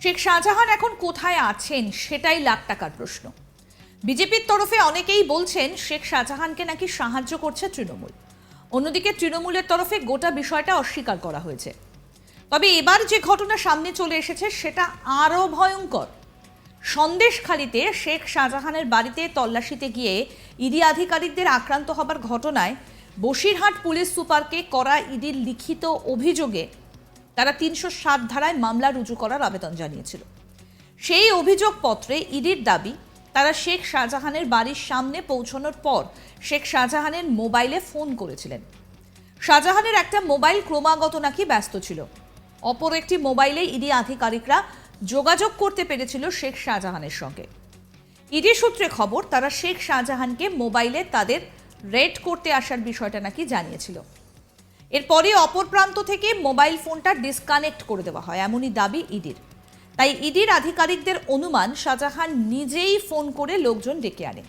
শেখ শাহজাহান এখন কোথায় আছেন সেটাই লাখ টাকার প্রশ্ন। বিজেপির তরফে অনেকেই বলছেন শেখ শাহজাহানকে নাকি সাহায্য করছে তৃণমূল। অন্যদিকে তৃণমূলের তরফে গোটা বিষয়টা অস্বীকার করা হয়েছে। তবে এবার যে ঘটনা সামনে চলে এসেছে সেটা আরও ভয়ঙ্কর। সন্দেশখালিতে শেখ শাহজাহানের বাড়িতে তল্লাশিতে গিয়ে ইডি আধিকারিকদের আক্রান্ত হবার ঘটনায় বসিরহাট পুলিশ সুপারকে করা ইডির লিখিত অভিযোগে তারা ৩০৭ ধারায় মামলা রুজু করার আবেদন জানিয়েছিল। সেই অভিযোগপত্রে ইডির দাবি তারা শেখ শাহজাহানের বাড়ির সামনে পৌঁছানোর পর শেখ শাহজাহানের মোবাইলে ফোন করেছিলেন। শাহজাহানের একটা মোবাইল ক্রমাগত নাকি ব্যস্ত ছিল, অপর একটি মোবাইলে ইডি আধিকারিকরা যোগাযোগ করতে পেরেছিল শেখ শাহজাহানের সঙ্গে। ইডি সূত্রে খবর, তারা শেখ শাহজাহানকে মোবাইলে তাদের রেড করতে আসার বিষয়টা নাকি জানিয়েছিল। এরপরে অপর প্রান্ত থেকে মোবাইল ফোনটা ডিসকানেক্ট করে দেওয়া হয়, এমনই দাবি ইডির। তাই ইডির আধিকারিকদের অনুমান শাহজাহান নিজেই ফোন করে লোকজন ডেকে আনে।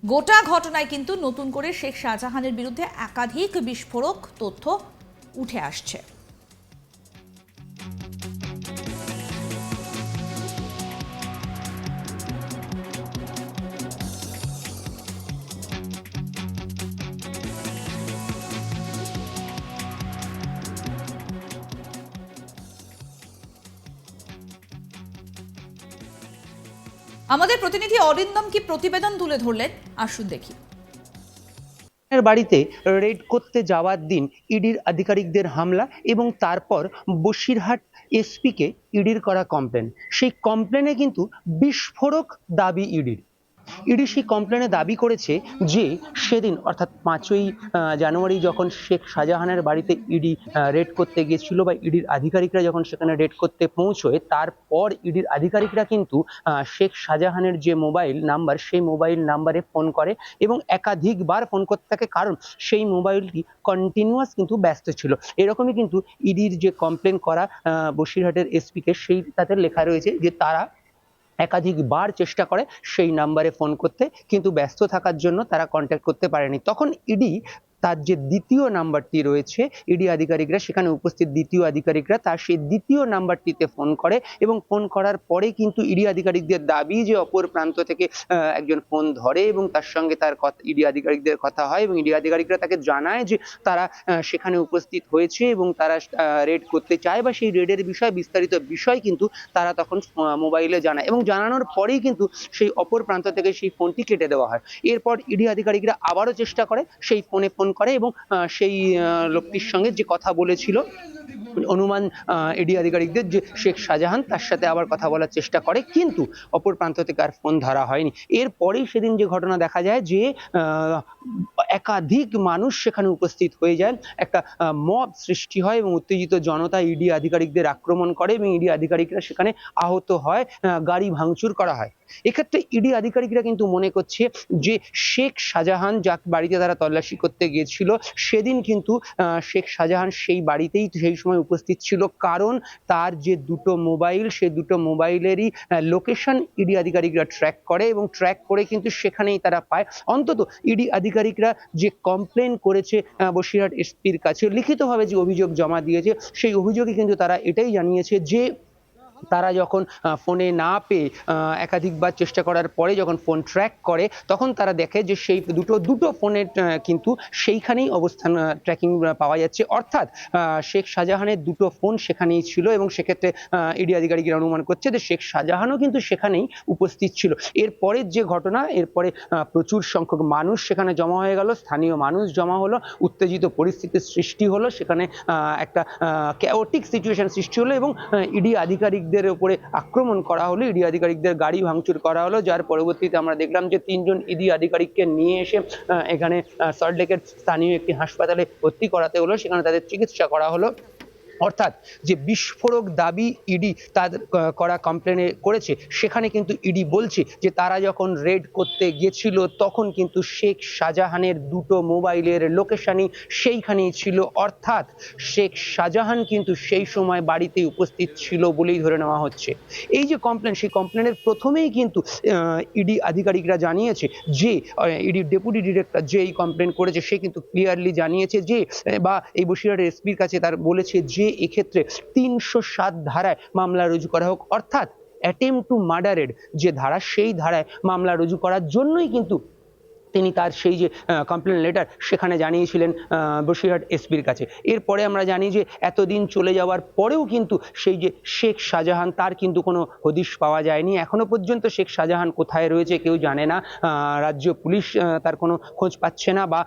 গোটা ঘটনায় কিন্তু নতুন করে শেখ শাহজাহানের বিরুদ্ধে একাধিক বিস্ফোরক তথ্য উঠে আসছে। আমাদের প্রতিনিধি অরিন্দম কি প্রতিবেদন তুলে ধরলেন, আসুন দেখি। বাড়িতে রেড করতে যাওয়ার দিন ইডির আধিকারিকদের হামলা এবং তারপর বসিরহাট এসপিকে ইডির করা কমপ্লেন। সেই কমপ্লেনে কিন্তু বিস্ফোরক দাবি ইডির। ইডি সেই কমপ্লেনে দাবি করেছে যে সেদিন অর্থাৎ 5ই জানুয়ারি যখন শেখ শাহজাহানের বাড়িতে ইডি রেড করতে গিয়েছিল বা ইডির আধিকারিকরা যখন সেখানে রেড করতে পৌঁছয়, তারপর ইডির আধিকারিকরা কিন্তু শেখ শাহজাহানের যে মোবাইল নাম্বার সেই মোবাইল নাম্বারে ফোন করে এবং একাধিকবার ফোন করতে থাকে, কারণ সেই মোবাইলটি কন্টিনিউয়াস কিন্তু ব্যস্ত ছিল। এরকমই কিন্তু ইডির যে কমপ্লেন করা বসিরহাটের এসপিকে, সেই তাতে লেখা রয়েছে যে তারা একাধিকবার চেষ্টা করে সেই নাম্বারে ফোন করতে, কিন্তু ব্যস্ত থাকার জন্য তারা কন্ট্যাক্ট করতে পারেনি। তখন ইডি তার যে দ্বিতীয় নাম্বারটি রয়েছে, ইডি আধিকারিকরা সেখানে উপস্থিত দ্বিতীয় আধিকারিকরা তার সেই দ্বিতীয় নাম্বারটিতে ফোন করে এবং ফোন করার পরে কিন্তু ইডি আধিকারিকদের দাবি যে অপর প্রান্ত থেকে একজন ফোন ধরে এবং তার সঙ্গে তার কথা ইডি আধিকারিকদের কথা হয় এবং ইডি আধিকারিকরা তাকে জানায় যে তারা সেখানে উপস্থিত হয়েছে এবং তারা রেড করতে চায় বা সেই রেডের বিষয় বিস্তারিত বিষয় কিন্তু তারা তখন মোবাইলে জানায় এবং জানানোর পরেই কিন্তু সেই অপর প্রান্ত থেকে সেই ফোনটি কেটে দেওয়া হয়। এরপর ইডি আধিকারিকরা আবারও চেষ্টা করে, সেই ফোনে ফোন করে এবং সেই লোকটির সঙ্গে যে কথা বলেছিল অনুমান ইডি আধিকারিকদের যে শেখ শাহজাহান, তার সাথে আবার কথা বলার চেষ্টা করে, কিন্তু অপর প্রান্ত থেকে আর ফোন ধরা হয়নি। এরপরেই সেদিন যে ঘটনা দেখা যায় যে একাধিক মানুষ সেখানে উপস্থিত হয়ে যায়, একটা মব সৃষ্টি হয় এবং উত্তেজিত জনতা ইডি আধিকারিকদের আক্রমণ করে এবং ইডি আধিকারিকরা সেখানে আহত হয়, গাড়ি ভাঙচুর করা হয়। এক্ষেত্রে ইডি আধিকারিকরা কিন্তু মনে করছে যে শেখ শাহজাহান যার বাড়িতে তারা তল্লাশি করতে গিয়েছিল সেদিন কিন্তু শেখ শাহজাহান সেই বাড়িতেই সেই সময় উপস্থিত ছিল, কারণ তার যে দুটো মোবাইল, সেই দুটো মোবাইলেরই লোকেশন ইডি আধিকারিকরা ট্র্যাক করে এবং ট্র্যাক করে কিন্তু সেখানেই তারা পায়। অন্তত ইডি আধিকারিকরা যে কমপ্লেন করেছে বসিরহাট এসপির কাছে, লিখিতভাবে যে অভিযোগ জমা দিয়েছে, সেই অভিযোগে কিন্তু তারা এটাই জানিয়েছে যে তারা যখন ফোনে না পেয়ে একাধিকবার চেষ্টা করার পরে যখন ফোন ট্র্যাক করে, তখন তারা দেখে যে সেই দুটো ফোনের কিন্তু সেইখানেই অবস্থান ট্র্যাকিং পাওয়া যাচ্ছে, অর্থাৎ শেখ শাহজাহানের দুটো ফোন সেখানেই ছিল এবং সেক্ষেত্রে ইডি আধিকারিকরা অনুমান করছে যে শেখ শাহজাহানও কিন্তু সেখানেই উপস্থিত ছিল। এরপরের যে ঘটনা, এরপরে প্রচুর সংখ্যক মানুষ সেখানে জমা হয়ে গেল, স্থানীয় মানুষ জমা হলো, উত্তেজিত পরিস্থিতির সৃষ্টি হলো, সেখানে একটা ক্যাওটিক সিচুয়েশন সৃষ্টি হলো এবং ইডি আধিকারিক উপরে আক্রমণ করা হলো, ইডি আধিকারিকদের গাড়ি ভাঙচুর করা হলো, যার পরবর্তীতে আমরা দেখলাম যে 3জন ইডি আধিকারিককে নিয়ে এসে এখানে সল্টলেকের স্থানীয় একটি হাসপাতালে ভর্তি করাতে হলো, সেখানে তাদের চিকিৎসা করা হলো। অর্থাৎ যে বিস্ফোরক দাবি ইডি তাদের করা কমপ্লেনে করেছে, সেখানে কিন্তু ইডি বলছে যে তারা যখন রেড করতে গিয়েছিল তখন কিন্তু শেখ শাহজাহানের দুটো মোবাইলের লোকেশনই সেইখানেই ছিল, অর্থাৎ শেখ শাহজাহান কিন্তু সেই সময় বাড়িতে উপস্থিত ছিল বলেই ধরে নেওয়া হচ্ছে। এই যে কমপ্লেন, সেই কমপ্লেনের প্রথমেই কিন্তু ইডি আধিকারিকরা জানিয়েছে যে ইডির ডেপুটি ডিরেক্টর যে এই কমপ্লেন করেছে সে কিন্তু ক্লিয়ারলি জানিয়েছে যে বা এই বসিরহাটের এসপির কাছে তার বলেছে যে যে এক্ষেত্রে 307 ধারায় মামলা রুজু করা হোক, অর্থাৎ অ্যাটেম্প টু মার্ডারের যে ধারা সেই ধারায় মামলা রুজু করার জন্যই কিন্তু তিনি তার সেই যে কমপ্লেন লেটার সেখানে জানিয়েছিলেন বসিরহাট এসপির কাছে। এরপরে আমরা জানি যে এতদিন চলে যাওয়ার পরেও কিন্তু সেই যে শেখ শাহজাহান তার কিন্তু কোনো হদিশ পাওয়া যায়নি। এখনো পর্যন্ত শেখ শাহজাহান কোথায় রয়েছে কেউ জানে না। রাজ্য পুলিশ তার কোনো খোঁজ পাচ্ছে না, বা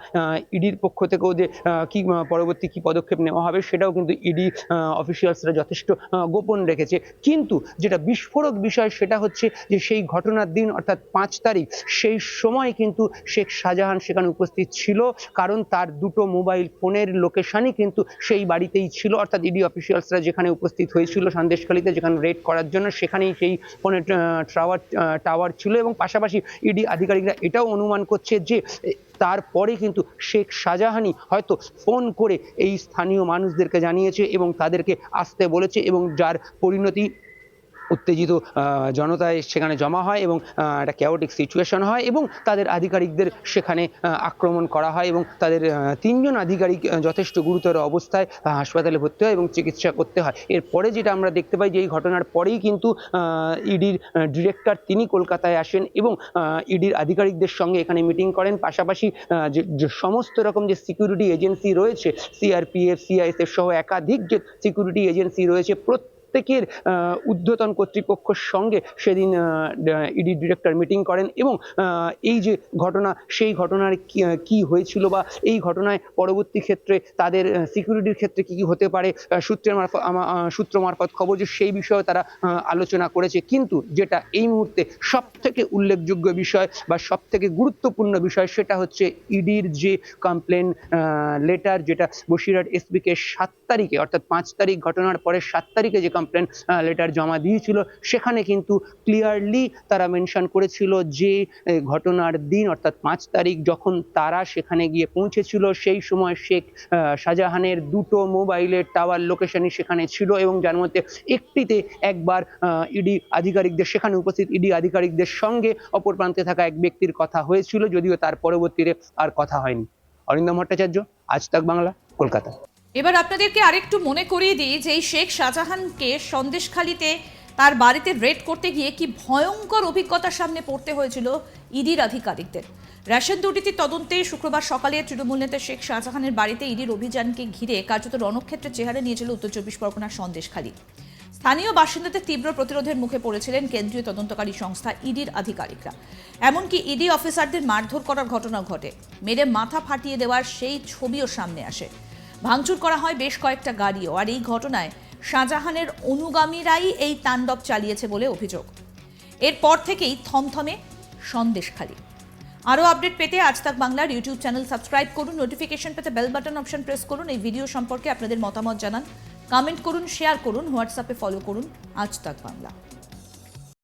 ইডির পক্ষ থেকেও যে কি পরবর্তী কি পদক্ষেপ নেওয়া হবে সেটাও কিন্তু ইডি অফিসিয়ালসরা যথেষ্ট গোপন রেখেছে। কিন্তু যেটা বিস্ফোরক বিষয় সেটা হচ্ছে যে সেই ঘটনার দিন অর্থাৎ 5 তারিখ সেই সময় কিন্তু শেখ শাহজাহান সেখানে উপস্থিত ছিল, কারণ তার দুটো মোবাইল ফোনের লোকেশনই কিন্তু সেই বাড়িতেই ছিল, অর্থাৎ ইডি অফিসিয়ালসরা যেখানে উপস্থিত হয়েছিল সন্দেশখালীতে যেখানে রেড করার জন্য সেখানেই সেই ফোনের টাওয়ার ছিল। এবং পাশাপাশি ইডি আধিকারিকরা এটাও অনুমান করছে যে তারপরে কিন্তু শেখ শাহজাহানই হয়তো ফোন করে এই স্থানীয় মানুষদেরকে জানিয়েছে এবং তাদেরকে আসতে বলেছে, এবং যার পরিণতি উত্তেজিত জনতায় সেখানে জমা হয় এবং একটা ক্যাওটিক সিচুয়েশন হয় এবং তাদের আধিকারিকদের সেখানে আক্রমণ করা হয় এবং তাদের 3 জন আধিকারিক যথেষ্ট গুরুতর অবস্থায় হাসপাতালে ভর্তি হয় এবং চিকিৎসা করতে হয়। এরপরে যেটা আমরা দেখতে পাই যে এই ঘটনার পরেই কিন্তু ইডির ডিরেক্টর তিনি কলকাতায় আসেন এবং ইডির আধিকারিকদের সঙ্গে এখানে মিটিং করেন। পাশাপাশি যে সমস্ত রকম যে সিকিউরিটি এজেন্সি রয়েছে, সিআরপিএফ, সিআইএসএফ সহ একাধিক যে সিকিউরিটি এজেন্সি রয়েছে, প্রত্যেকের ঊর্ধ্বতন কর্তৃপক্ষের সঙ্গে সেদিন ইডি ডিরেক্টর মিটিং করেন এবং এই যে ঘটনা সেই ঘটনার কি হয়েছিল বা এই ঘটনায় পরবর্তী ক্ষেত্রে তাদের সিকিউরিটির ক্ষেত্রে কি হতে পারে সূত্র মারফত খবর যে সেই বিষয়ে তারা আলোচনা করেছে। কিন্তু যেটা এই মুহূর্তে সব থেকে উল্লেখযোগ্য বিষয় বা সব থেকে গুরুত্বপূর্ণ বিষয় সেটা হচ্ছে ইডির যে কমপ্লেন লেটার, যেটা বসিরহাট এসপিকে 7 তারিখে অর্থাৎ 5 তারিখ ঘটনার পরে 7 তারিখে যে কমপ্লেন লেটার জমা দিয়েছিল সেখানে কিন্তু ক্লিয়ারলি তারা মেনশন করেছিল যে ঘটনার দিন অর্থাৎ 5 তারিখ যখন তারা সেখানে গিয়ে পৌঁছেছিল সেই সময় শেখ শাহজাহানের দুটো মোবাইলের টাওয়ার লোকেশনই সেখানে ছিল এবং যার মধ্যে একটিতে একবার ইডি আধিকারিকদের সেখানে উপস্থিত ইডি আধিকারিকদের সঙ্গে অপর প্রান্তে থাকা এক ব্যক্তির কথা হয়েছিল, যদিও তার পরবর্তীতে আর কথা হয়নি। অরিন্দম ভট্টাচার্য, আজ তাক বাংলা, কলকাতা। এবার আপনাদেরকে আরেকটু মনে করিয়ে দিই যে এই শেখ শাহজাহানকে সন্দেশখালীতে তার বাড়িতে রেড করতে গিয়ে কি ভয়ঙ্কর অভিজ্ঞতার সামনে পড়তে হয়েছিল ইডির আধিকারিকদের। রেশন দুর্নীতির তদন্তে শুক্রবার সকালে তৃণমূল নেতা শেখ শাহজাহানের বাড়িতে ইডির অভিযানকে ঘিরে কার্যত রণক্ষেত্রের চেহারা নিয়েছিল উত্তর 24 পরগনার সন্দেশখালী। স্থানীয় বাসিন্দাদের তীব্র প্রতিরোধের মুখে পড়েছিলেন কেন্দ্রীয় তদন্তকারী সংস্থা ইডির আধিকারিকরা। এমনকি ইডি অফিসারদের মারধর করার ঘটনা ঘটে, মেরে মাথা ফাটিয়ে দেওয়ার সেই ছবিও সামনে আসে। ভাঙচুর করা হয় বেশ কয়েকটা গাড়িও। আর এই ঘটনায় শাহজাহানের অনুগামীরাই এই তাণ্ডব চালিয়েছে বলে অভিযোগ। এরপর থেকেই থমথমে সন্দেশখালী। আরও আপডেট পেতে আজ তাক বাংলার ইউটিউব চ্যানেল সাবস্ক্রাইব করুন, নোটিফিকেশন পেতে বেল বাটন অপশন প্রেস করুন। এই ভিডিও সম্পর্কে আপনাদের মতামত জানান, কমেন্ট করুন, শেয়ার করুন, হোয়াটসঅ্যাপে ফলো করুন আজ তাক বাংলা।